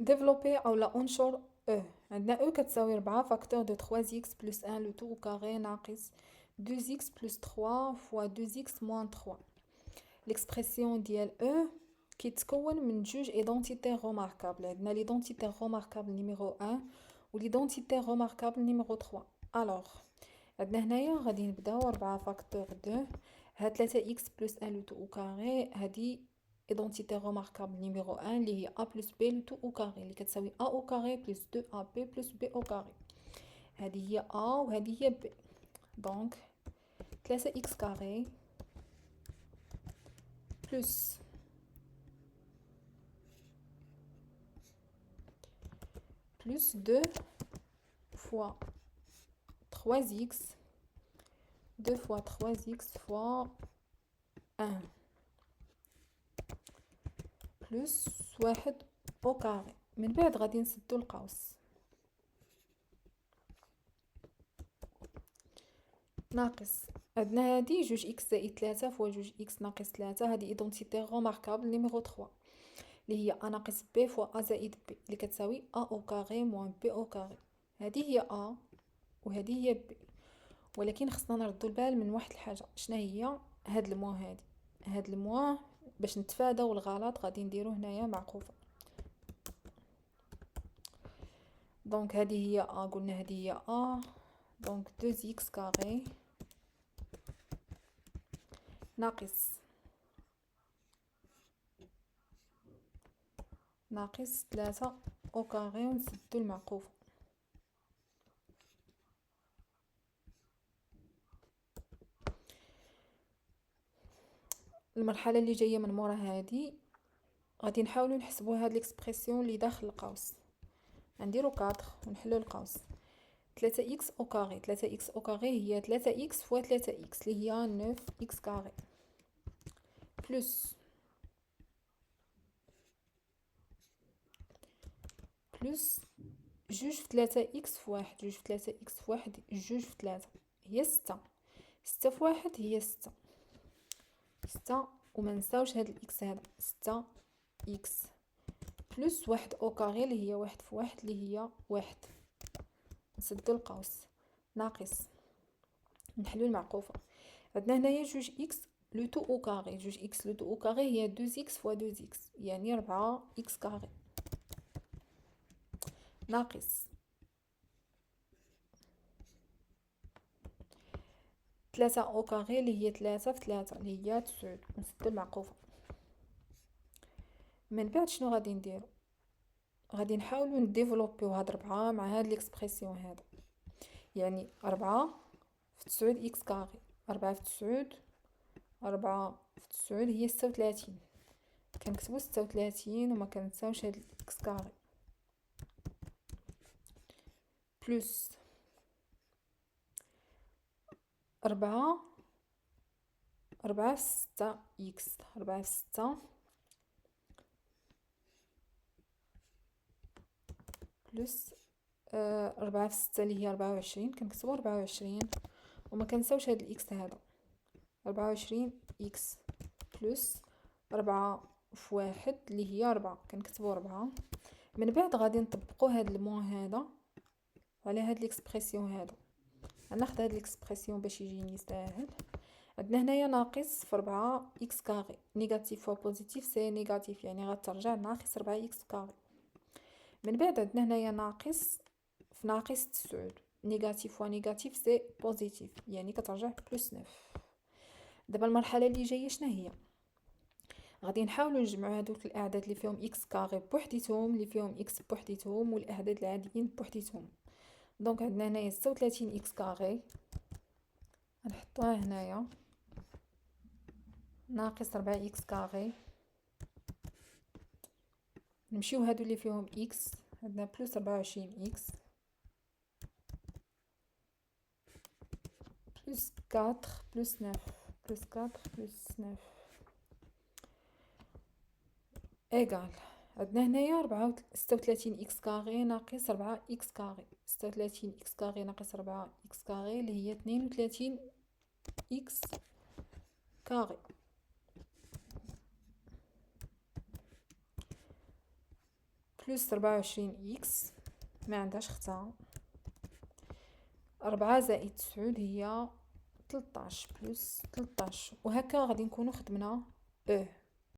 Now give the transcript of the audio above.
ديفلوبي أو لا أنشر أو. عندنا أو كتساوي 4 فاكتور دو 3x بلس 1 لو تو أو كاري ناقص 2x بلس 3 فوا 2x موان 3. ليكسبرسيون ديال أو كيتكون من جوج ايدونتيتي روماركابل. عندنا ليدونتيتي روماركابل نيميرو 1 و ليدونتيتي روماركابل نيميرو 3. الوغ عندنا هنايا غادي نبداو 4 فاكتور 2 ها 3x بلس 1 لو تو أو كاري. هادي ايدونتيتي روماركابل نيميرو 1 اللي هي a بلس b لو تو أو كاري اللي كتساوي a أو كاري بلس 2ab بلس b أو كاري. هادي هي a وهادي هي b. دونك 3x كاري بلس 2 fois 3x 2 fois 3x fois 1 بلس 1 أو كاري. من بعد غادي نسدو القوس ناقص عندنا هادي جوج إكس زائد 3 فوا جوج إكس ناقص 3. هادي إيدونتيتي روماركابل نيميرو 3 اللي هي أ ناقص بي فوا أ زائد بي اللي كتساوي أ أو كاري موان بي أو كاري. هادي هي أ وهادي هي بي، ولكن خصنا نردو البال من واحد الحاجة. شنا هي هاد الموا هاد الموا باش نتفاداو الغلط غادي نديرو هنايا معقوفة. دونك هادي هي أ قلنا هادي هي أ. دونك 2x كاري ناقص 3 أو كاري ونسدو المعقوفة. المرحلة اللي جاية من مورا هادي غادي نحاولو نحسبو هاد ليكسبرسيون اللي داخل القوس. نديرو 4 ونحلو القوس. 3x أو كاري 3x أو كاري هي 3x فوا 3x اللي هي 9x كاري بلس جوج في 3x في واحد جوج في 3x في واحد جوج في 3 هي 6. 6 في واحد هي 6 وما نساوش هاد الاكس هذا 6 اكس بلس واحد او كاري اللي هي واحد في واحد اللي هي واحد. نسدو القوس ناقص نحلو المعقوفة. عندنا هنايا جوج اكس لو تو او كاري. جوج اكس لو تو او كاري هي 2 اكس فوا 2 اكس يعني 4 اكس كاري ناقص 3 او كاري اللي هي 3 في 3 اللي هي 9. نسدو المعقوفة. من بعد شنو غادي نديرو؟ غادي نحاولو نديفلوبيو هاد 4 مع هاد ليكسبرسيون هذا. يعني 4 في 9 اكس كاري 4 في 9 4 في 9 هي 36. كنكتبو 36 وما كنساوش هاد الاكس كاري بلس 4 4 في 6 اكس 4 في 6 بلس 4 في 6 اللي هي 24. كنكتبو 24 وما كنساوش هاد الاكس هذا 24 اكس بلس 4 في 1 اللي هي 4. كنكتبو 4. من بعد غادي نطبقو هاد الموا هذا على هاد ليكسبرسيون هذا. غناخد هاد ليكسبرسيون باش يجيني ساهل. عندنا هنايا ناقص في 4 اكس كاري نيجاتيف فوا بوزيتيف سي نيجاتيف يعني غترجع ناقص 4 اكس كاري. من بعد عندنا هنايا ناقص في ناقص 9 نيجاتيف فوا نيجاتيف سي بوزيتيف يعني كترجع بلس 9. دابا المرحله اللي جايه شنو هي؟ غادي نحاولوا نجمعوا هذوك الاعداد اللي فيهم اكس كاري بوحديتهم اللي فيهم اكس بوحديتهم والاعداد العاديين بوحديتهم. دونك عندنا هنايا 36 اكس كاري نحطوها هنايا ناقص 4 اكس كاري. نمشيو هادو اللي فيهم اكس عندنا بلس 24 اكس بلس 4 بلس 9 بلس 4 بلس 9 ايغال. عندنا هنايا 36 اكس كاري ناقص 4 اكس كاري. 36 اكس كاري ناقص 4 اكس كاري اللي هي 32 اكس كاري بلس 24 إكس ما عندهاش اختها. 4 زائد 9 هي 13 بلس 13. وهكا غادي نكونو خدمنا